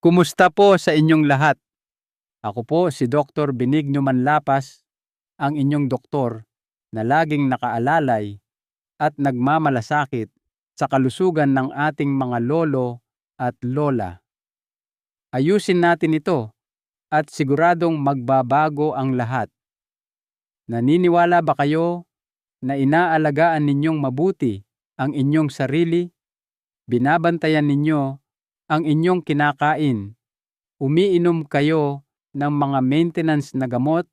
Kumusta po sa inyong lahat? Ako po si Dr. Benigno Manlapas, ang inyong doktor na laging nakaalalay at nagmamalasakit sa kalusugan ng ating mga lolo at lola. Ayusin natin ito at siguradong magbabago ang lahat. Naniniwala ba kayo na inaalagaan ninyong mabuti ang inyong sarili? Binabantayan ninyo ang inyong kinakain? Umiinom kayo ng mga maintenance na gamot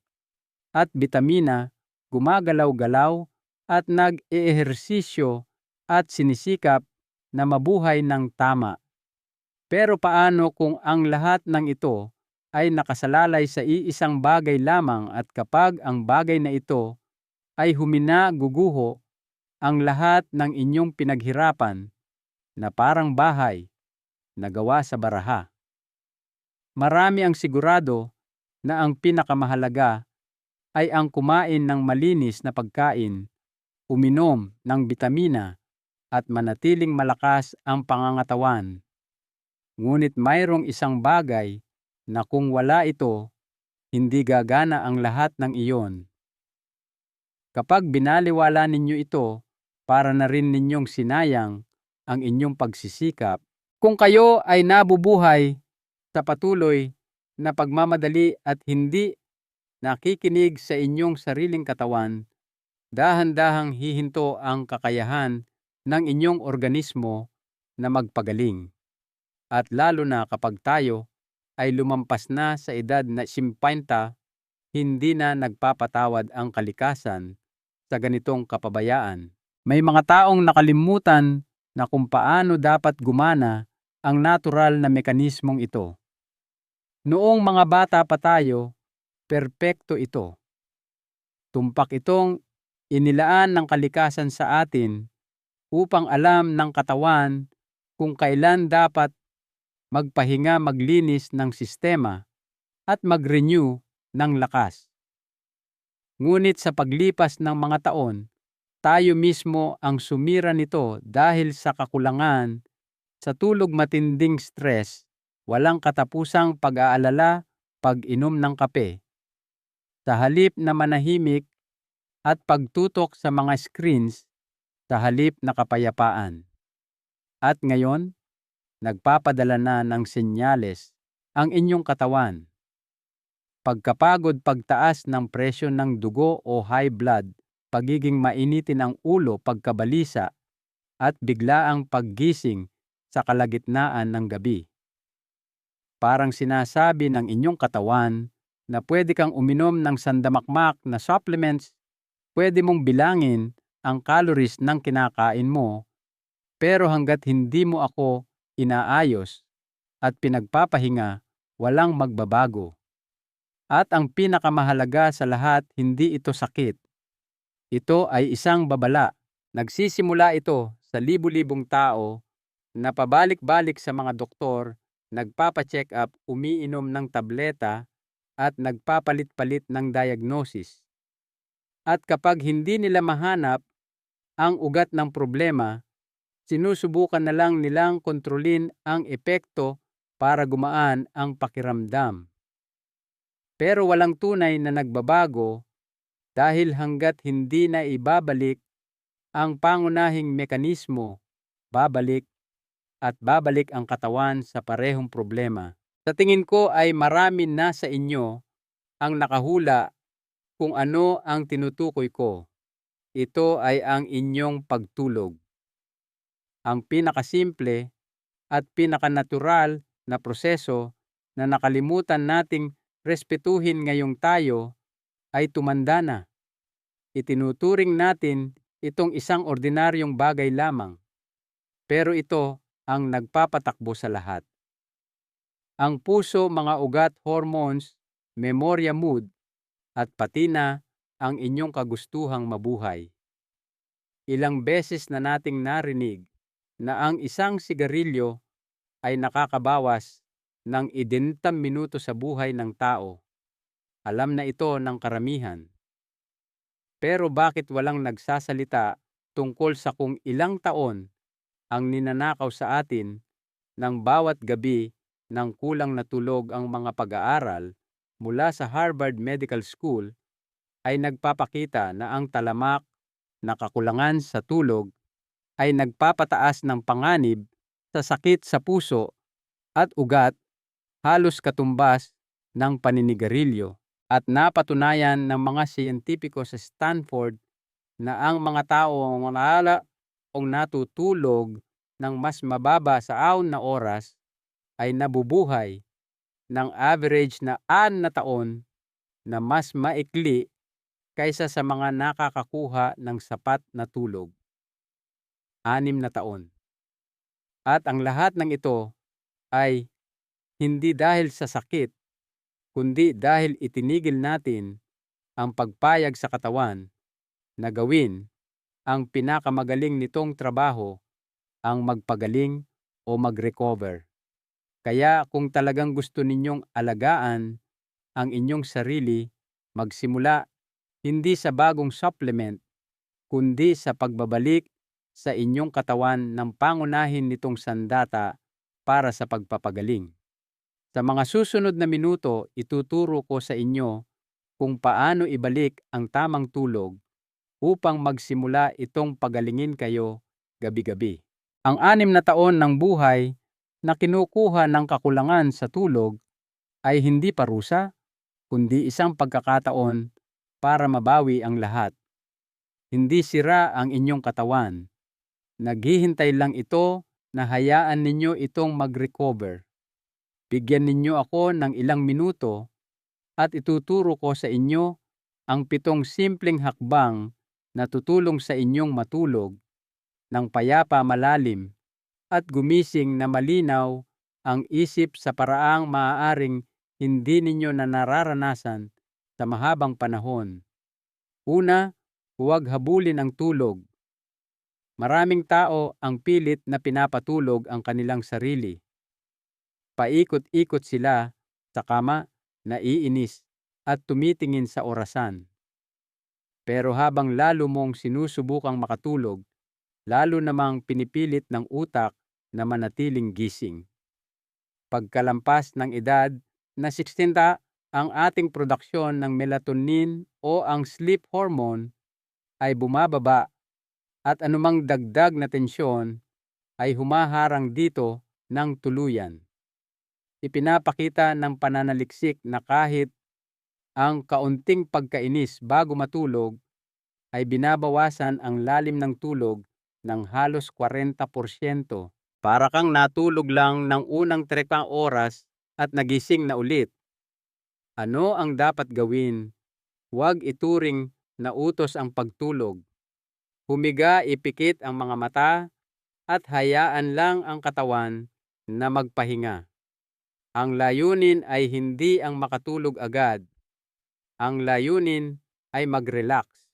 at bitamina, gumagalaw-galaw at nag-eehersisyo at sinisikap na mabuhay ng tama. Pero paano kung ang lahat ng ito ay nakasalalay sa iisang bagay lamang at kapag ang bagay na ito ay humina-guguho, ang lahat ng inyong pinaghirapan na parang bahay na gawa sa baraha? Marami ang sigurado na ang pinakamahalaga ay ang kumain ng malinis na pagkain, uminom ng bitamina at manatiling malakas ang pangangatawan. Ngunit mayroong isang bagay na kung wala ito, hindi gagana ang lahat ng iyon. Kapag binaliwala ninyo ito, para na rin ninyong sinayang ang inyong pagsisikap. Kung kayo ay nabubuhay sa patuloy na pagmamadali at hindi nakikinig sa inyong sariling katawan, dahan-dahang hihinto ang kakayahan ng inyong organismo na magpagaling. At lalo na kapag tayo ay lumampas na sa edad na 50, hindi na nagpapatawad ang kalikasan sa ganitong kapabayaan. May mga taong nakalimutan na kung paano dapat gumana ang natural na mekanismong ito. Noong mga bata pa tayo, perpekto ito. Tumpak itong inilaan ng kalikasan sa atin upang alam ng katawan kung kailan dapat magpahinga, maglinis ng sistema at mag-renew ng lakas. Ngunit sa paglipas ng mga taon, tayo mismo ang sumira nito dahil sa kakulangan, sa tulog, matinding stress, walang katapusang pag-aalala, pag-inom ng kape. Sa halip na manahimik at pagtutok sa mga screens, sa halip na kapayapaan. At ngayon, nagpapadala na ng senyales ang inyong katawan. Pagkapagod, pagtaas ng presyon ng dugo o high blood, pagiging mainitin ang ulo, pagkabalisa, at biglaang paggising sa kalagitnaan ng gabi. Parang sinasabi ng inyong katawan na pwede kang uminom ng sandamakmak na supplements, pwede mong bilangin ang calories ng kinakain mo, pero hanggat hindi mo ako inaayos at pinagpapahinga, walang magbabago. At ang pinakamahalaga sa lahat, hindi ito sakit. Ito ay isang babala. Nagsisimula ito sa libu-libong tao na pabalik-balik sa mga doktor, nagpapa-check up, umiinom ng tableta at nagpapalit-palit ng diagnosis. At kapag hindi nila mahanap ang ugat ng problema, sinusubukan na lang nilang kontrolin ang epekto para gumaan ang pakiramdam. Pero walang tunay na nagbabago dahil hanggat hindi na ibabalik ang pangunahing mekanismo, babalik at babalik ang katawan sa parehong problema. Sa tingin ko ay marami na sa inyo ang nakahula kung ano ang tinutukoy ko. Ito ay ang inyong pagtulog. Ang pinakasimple at pinakanatural na proseso na nakalimutan nating respetuhin ngayong tayo ay tumanda na. Itinuturing natin itong isang ordinaryong bagay lamang. Pero ito ang nagpapatakbo sa lahat. Ang puso, mga ugat, hormones, memorya, mood, at pati na ang inyong kagustuhang mabuhay. Ilang beses na nating narinig na ang isang sigarilyo ay nakakabawas ng 70 minuto sa buhay ng tao. Alam na ito ng karamihan. Pero bakit walang nagsasalita tungkol sa kung ilang taon ang ninanakaw sa atin ng bawat gabi ng kulang na tulog ang mga pag-aaral mula sa Harvard Medical School ay nagpapakita na ang talamak na kakulangan sa tulog ay nagpapataas ng panganib sa sakit sa puso at ugat halos katumbas ng paninigarilyo. At napatunayan ng mga siyentipiko sa Stanford na ang mga tao o natutulog ng mas mababa sa 6 na oras ay nabubuhay ng average na 6 na taon na mas maikli kaysa sa mga nakakakuha ng sapat na tulog, 6 na taon. At ang lahat ng ito ay hindi dahil sa sakit, kundi dahil itinigil natin ang pagpayag sa katawan na gawin ang pinakamagaling nitong trabaho, ang magpagaling o mag-recover. Kaya kung talagang gusto ninyong alagaan ang inyong sarili, magsimula hindi sa bagong supplement, kundi sa pagbabalik sa inyong katawan ng pangunahin nitong sandata para sa pagpapagaling. Sa mga susunod na minuto, ituturo ko sa inyo kung paano ibalik ang tamang tulog upang magsimula itong pagalingin kayo gabi-gabi. Ang 6 na taon ng buhay na kinukuha ng kakulangan sa tulog ay hindi parusa, kundi isang pagkakataon para mabawi ang lahat. Hindi sira ang inyong katawan. Naghihintay lang ito na hayaan ninyo itong mag-recover. Bigyan ninyo ako ng ilang minuto at ituturo ko sa inyo ang 7 simpleng hakbang na tutulong sa inyong matulog ng payapa malalim at gumising na malinaw ang isip sa paraang maaaring hindi ninyo na nararanasan sa mahabang panahon. Una, huwag habulin ang tulog. Maraming tao ang pilit na pinapatulog ang kanilang sarili. Paikot-ikot sila sa kama, naiinis at tumitingin sa orasan. Pero habang lalo mong sinusubukang makatulog, lalo namang pinipilit ng utak na manatiling gising. Pagkalampas ng edad na 60, ang ating produksyon ng melatonin o ang sleep hormone ay bumababa at anumang dagdag na tensyon ay humaharang dito ng tuluyan. Ipinapakita ng pananaliksik na kahit ang kaunting pagkainis bago matulog ay binabawasan ang lalim ng tulog ng halos 40%. Para kang natulog lang ng unang 3 oras at nagising na ulit. Ano ang dapat gawin? Huwag ituring na utos ang pagtulog. Humiga, ipikit ang mga mata at hayaan lang ang katawan na magpahinga. Ang layunin ay hindi ang makatulog agad. Ang layunin ay mag-relax.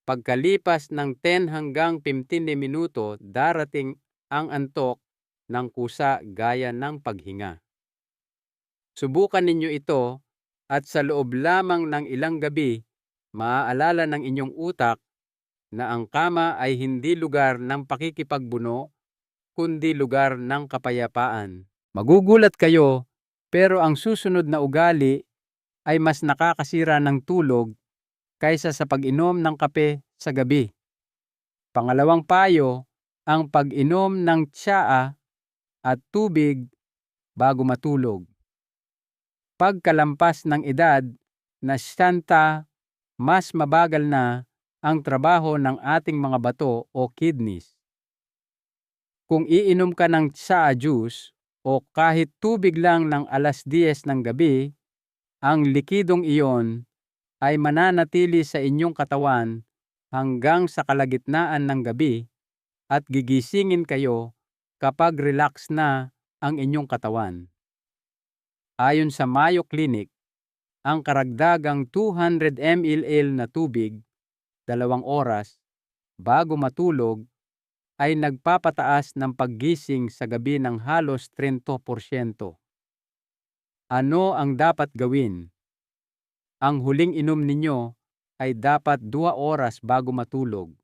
Pagkalipas ng 10 hanggang 15 minuto, darating ang antok ng kusa gaya ng paghinga. Subukan ninyo ito at sa loob lamang ng ilang gabi, maaalala ng inyong utak na ang kama ay hindi lugar ng pakikipagbuno, kundi lugar ng kapayapaan. Magugulat kayo, pero ang susunod na ugali ay mas nakakasira ng tulog kaysa sa pag-inom ng kape sa gabi. Pangalawang payo, ang pag-inom ng tsaa at tubig bago matulog. Pagkalampas ng edad na 60, mas mabagal na ang trabaho ng ating mga bato o kidneys. Kung iinom ka ng tsaa juice o kahit tubig lang ng 10:00 ng gabi, ang likidong iyon ay mananatili sa inyong katawan hanggang sa kalagitnaan ng gabi at gigisingin kayo kapag relax na ang inyong katawan. Ayon sa Mayo Clinic, ang karagdagang 200 ml na tubig 2 oras bago matulog ay nagpapataas ng paggising sa gabi ng halos 30%. Ano ang dapat gawin? Ang huling inom ninyo ay dapat 2 oras bago matulog.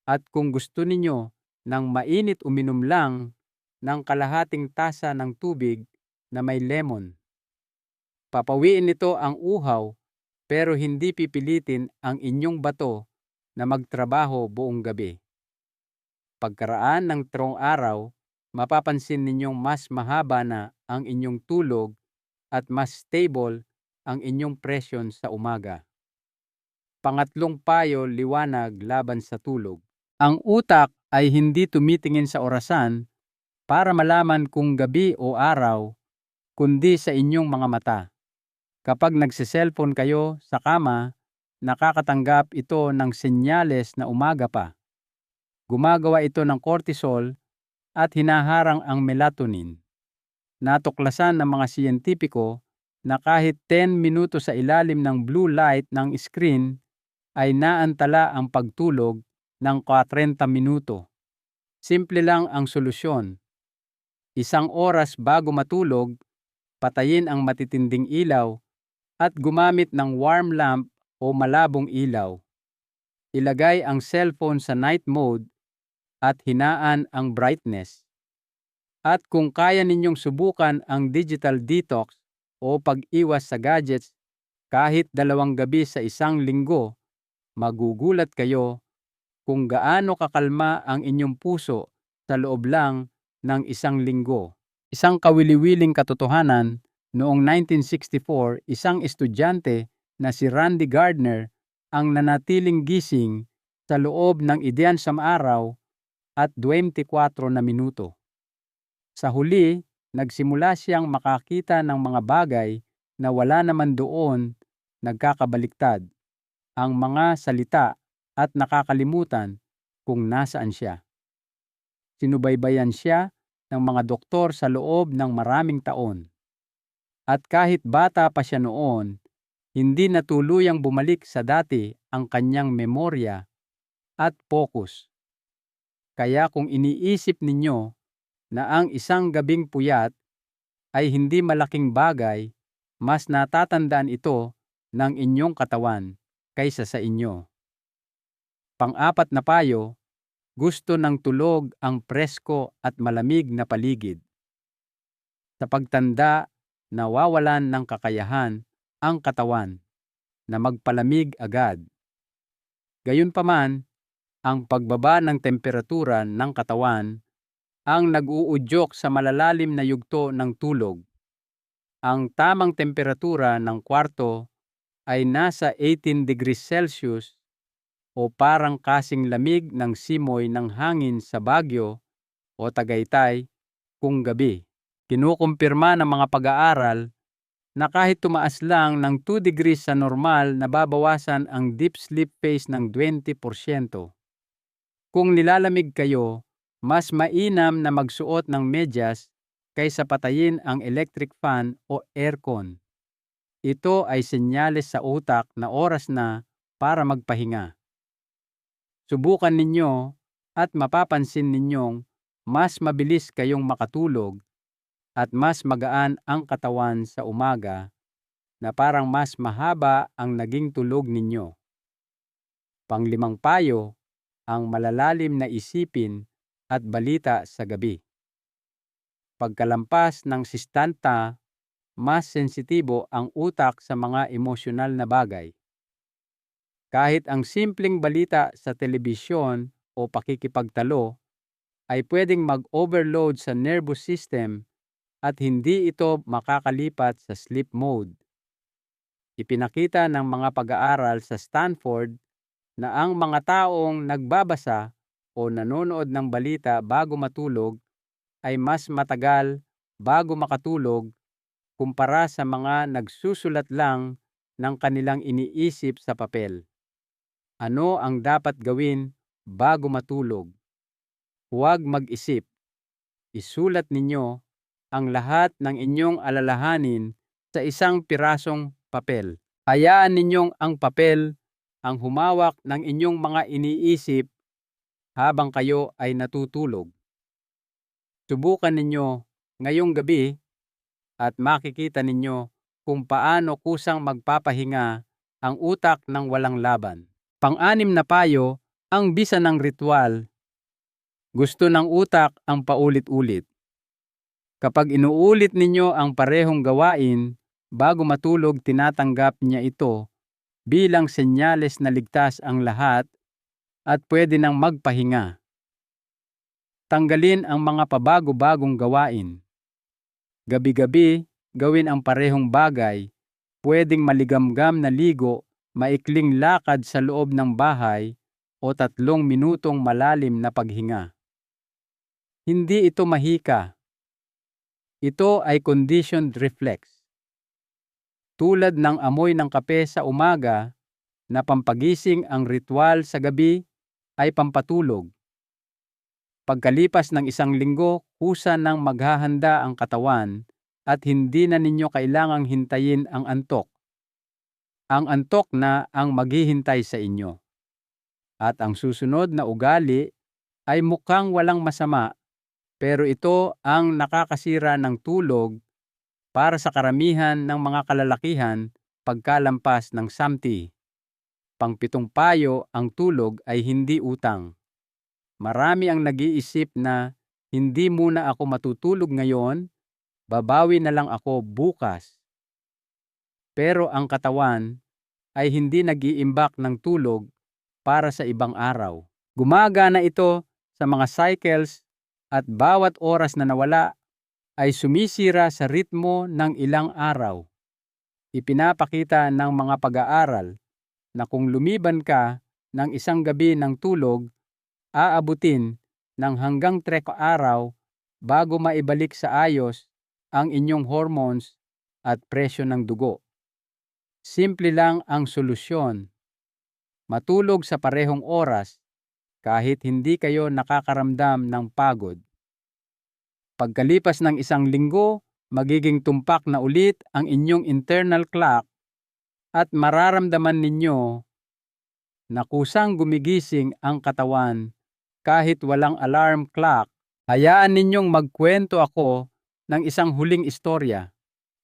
At kung gusto ninyo ng mainit uminom lang, ng kalahating tasa ng tubig na may lemon. Papawiin nito ang uhaw pero hindi pipilitin ang inyong bato na magtrabaho buong gabi. Pagkaraan ng 3 araw, mapapansin ninyong mas mahaba na ang inyong tulog at mas stable ang inyong presyon sa umaga. Pangatlong payo, liwanag laban sa tulog. Ang utak ay hindi tumitingin sa orasan para malaman kung gabi o araw, kundi sa inyong mga mata. Kapag nagsiselfon kayo sa kama, nakakatanggap ito ng senyales na umaga pa. Gumagawa ito ng cortisol at hinaharang ang melatonin. Natuklasan ng mga siyentipiko na kahit 10 minuto sa ilalim ng blue light ng screen ay naantala ang pagtulog ng 40 minuto. Simple lang ang solusyon. 1 oras bago matulog, patayin ang matitinding ilaw at gumamit ng warm lamp o malabong ilaw. Ilagay ang cellphone sa night mode at hinaan ang brightness. At kung kaya ninyong subukan ang digital detox o pag-iwas sa gadgets kahit 2 gabi sa 1 linggo, magugulat kayo kung gaano kakalma ang inyong puso sa loob lang ng 1 linggo. Isang kawili-wiling katotohanan, noong 1964, isang estudyante na si Randy Gardner ang nanatiling gising sa loob ng 11 araw at 24 na minuto. Sa huli, nagsimula siyang makakita ng mga bagay na wala naman doon, nagkakabaliktad ang mga salita at nakakalimutan kung nasaan siya. Sinubaybayan siya ng mga doktor sa loob ng maraming taon. At kahit bata pa siya noon, hindi na tuluyang bumalik sa dati ang kanyang memorya at focus. Kaya kung iniisip ninyo na ang 1 gabing puyat ay hindi malaking bagay, mas natatandaan ito ng inyong katawan kaysa sa inyo. Pang-4 na payo, gusto ng tulog ang presko at malamig na paligid. Sa pagtanda, nawawalan ng kakayahan ang katawan na magpalamig agad. Gayunpaman, ang pagbaba ng temperatura ng katawan ang nag-uudyok sa malalalim na yugto ng tulog. Ang tamang temperatura ng kwarto ay nasa 18 degrees Celsius o parang kasing lamig ng simoy ng hangin sa Baguio o Tagaytay kung gabi. Kinukumpirma ng mga pag-aaral na kahit tumaas lang ng 2 degrees sa normal, nababawasan ang deep sleep phase ng 20%. Kung nilalamig kayo, mas mainam na magsuot ng medyas kaysa patayin ang electric fan o aircon. Ito ay senyales sa utak na oras na para magpahinga. Subukan ninyo at mapapansin ninyong mas mabilis kayong makatulog at mas magaan ang katawan sa umaga na parang mas mahaba ang naging tulog ninyo. Pang-5 payo, ang malalalim na isipin at balita sa gabi. Pagkalampas ng 60, mas sensitibo ang utak sa mga emosyonal na bagay. Kahit ang simpleng balita sa telebisyon o pakikipagtalo ay pwedeng mag-overload sa nervous system at hindi ito makakalipat sa sleep mode. Ipinakita ng mga pag-aaral sa Stanford na ang mga taong nagbabasa o nanonood ng balita bago matulog ay mas matagal bago makatulog kumpara sa mga nagsusulat lang ng kanilang iniisip sa papel. Ano ang dapat gawin bago matulog? Huwag mag-isip. Isulat ninyo ang lahat ng inyong alalahanin sa 1 pirasong papel. Hayaan ninyong ang papel ang humawak ng inyong mga iniisip habang kayo ay natutulog. Subukan ninyo ngayong gabi at makikita ninyo kung paano kusang magpapahinga ang utak ng walang laban. Pang-6 na payo, ang bisa ng ritual. Gusto ng utak ang paulit-ulit. Kapag inuulit ninyo ang parehong gawain, bago matulog tinatanggap niya ito bilang senyales na ligtas ang lahat at pwede nang magpahinga. Tanggalin ang mga pabago-bagong gawain. Gabi-gabi, gawin ang parehong bagay, pwedeng maligamgam na ligo, maikling lakad sa loob ng bahay, o 3 minutong malalim na paghinga. Hindi ito mahika. Ito ay conditioned reflex. Tulad ng amoy ng kape sa umaga na pampagising, ang ritual sa gabi ay pampatulog. Pagkalipas ng 1 linggo, kusa nang maghahanda ang katawan at hindi na ninyo kailangang hintayin ang antok. Ang antok na ang maghihintay sa inyo. At ang susunod na ugali ay mukhang walang masama, pero ito ang nakakasira ng tulog para sa karamihan ng mga kalalakihan pagkalampas ng samti. Pang-7 payo, ang tulog ay hindi utang. Marami ang nag-iisip na hindi muna ako matutulog ngayon, babawi na lang ako bukas. Pero ang katawan ay hindi nag-iimbak ng tulog para sa ibang araw. Gumagana ito sa mga cycles at bawat oras na nawala ay sumisira sa ritmo ng ilang araw. Ipinapakita ng mga pag-aaral na kung lumiban ka ng 1 gabi ng tulog, aabutin ng hanggang 3 araw bago maibalik sa ayos ang inyong hormones at presyo ng dugo. Simple lang ang solusyon. Matulog sa parehong oras kahit hindi kayo nakakaramdam ng pagod. Pagkalipas ng 1 linggo, magiging tumpak na ulit ang inyong internal clock at mararamdaman ninyo na kusang gumigising ang katawan kahit walang alarm clock. Hayaan ninyong magkwento ako ng isang huling istorya.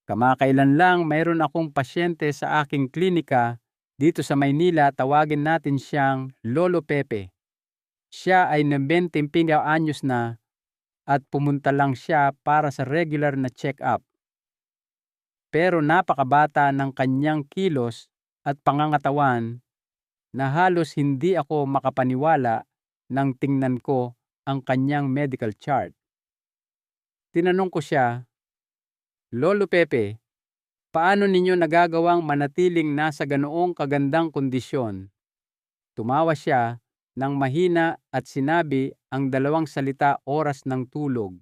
Kamakailan lang mayroon akong pasyente sa aking klinika dito sa Maynila, tawagin natin siyang Lolo Pepe. Siya ay 95 anyos na at pumunta lang siya para sa regular na check-up. Pero napakabata ng kanyang kilos at pangangatawan na halos hindi ako makapaniwala nang tingnan ko ang kanyang medical chart. Tinanong ko siya, "Lolo Pepe, paano ninyo nagagawang manatiling nasa ganoong kagandang kondisyon?" Tumawa siya ng mahina at sinabi ang 2 salita, oras ng tulog.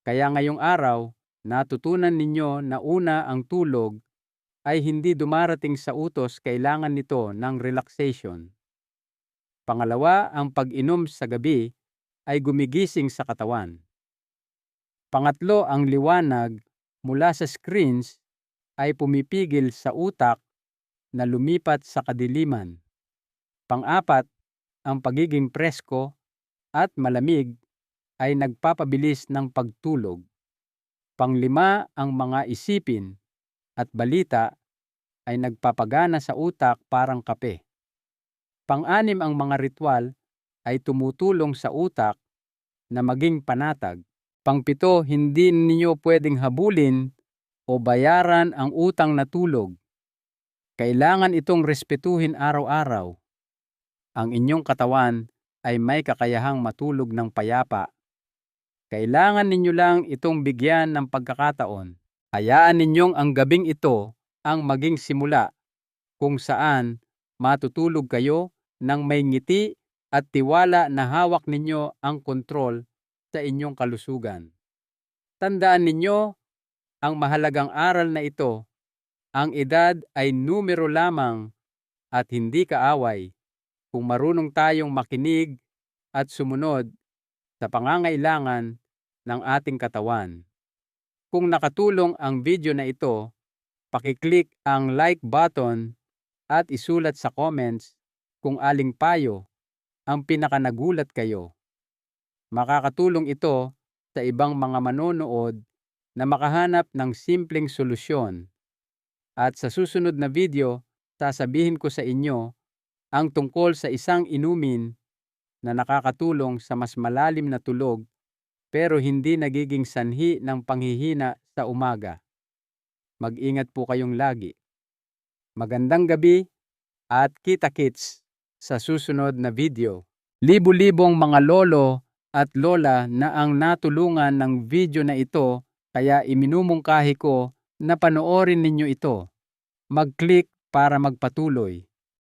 Kaya ngayong araw, natutunan ninyo na una, ang tulog ay hindi dumarating sa utos, kailangan nito ng relaxation. Pangalawa, ang pag-inom sa gabi ay gumigising sa katawan. Pangatlo, ang liwanag mula sa screens ay pumipigil sa utak na lumipat sa kadiliman. Pang-apat, ang pagiging presko at malamig ay nagpapabilis ng pagtulog. Pang-5, ang mga isipin at balita ay nagpapagana sa utak parang kape. Pang-6, ang mga ritual ay tumutulong sa utak na maging panatag. Pang-7, hindi ninyo pwedeng habulin o bayaran ang utang na tulog. Kailangan itong respetuhin araw-araw. Ang inyong katawan ay may kakayahang matulog ng payapa. Kailangan ninyo lang itong bigyan ng pagkakataon. Hayaan ninyong ang gabing ito ang maging simula kung saan matutulog kayo ng may ngiti at tiwala na hawak ninyo ang kontrol sa inyong kalusugan. Tandaan ninyo ang mahalagang aral na ito, ang edad ay numero lamang at hindi kaaway kung marunong tayong makinig at sumunod sa pangangailangan ng ating katawan. Kung nakatulong ang video na ito, pakiclick ang like button at isulat sa comments kung aling payo ang pinakanagulat kayo. Makakatulong ito sa ibang mga manonood na makahanap ng simpleng solusyon. At sa susunod na video, sasabihin ko sa inyo ang tungkol sa isang inumin na nakakatulong sa mas malalim na tulog pero hindi nagiging sanhi ng panghihina sa umaga. Mag-ingat po kayong lagi. Magandang gabi at kita-kits sa susunod na video. Libo-libong mga lolo at lola na ang natulungan ng video na ito, kaya iminumungkahi ko na panoorin ninyo ito. Mag-click para magpatuloy.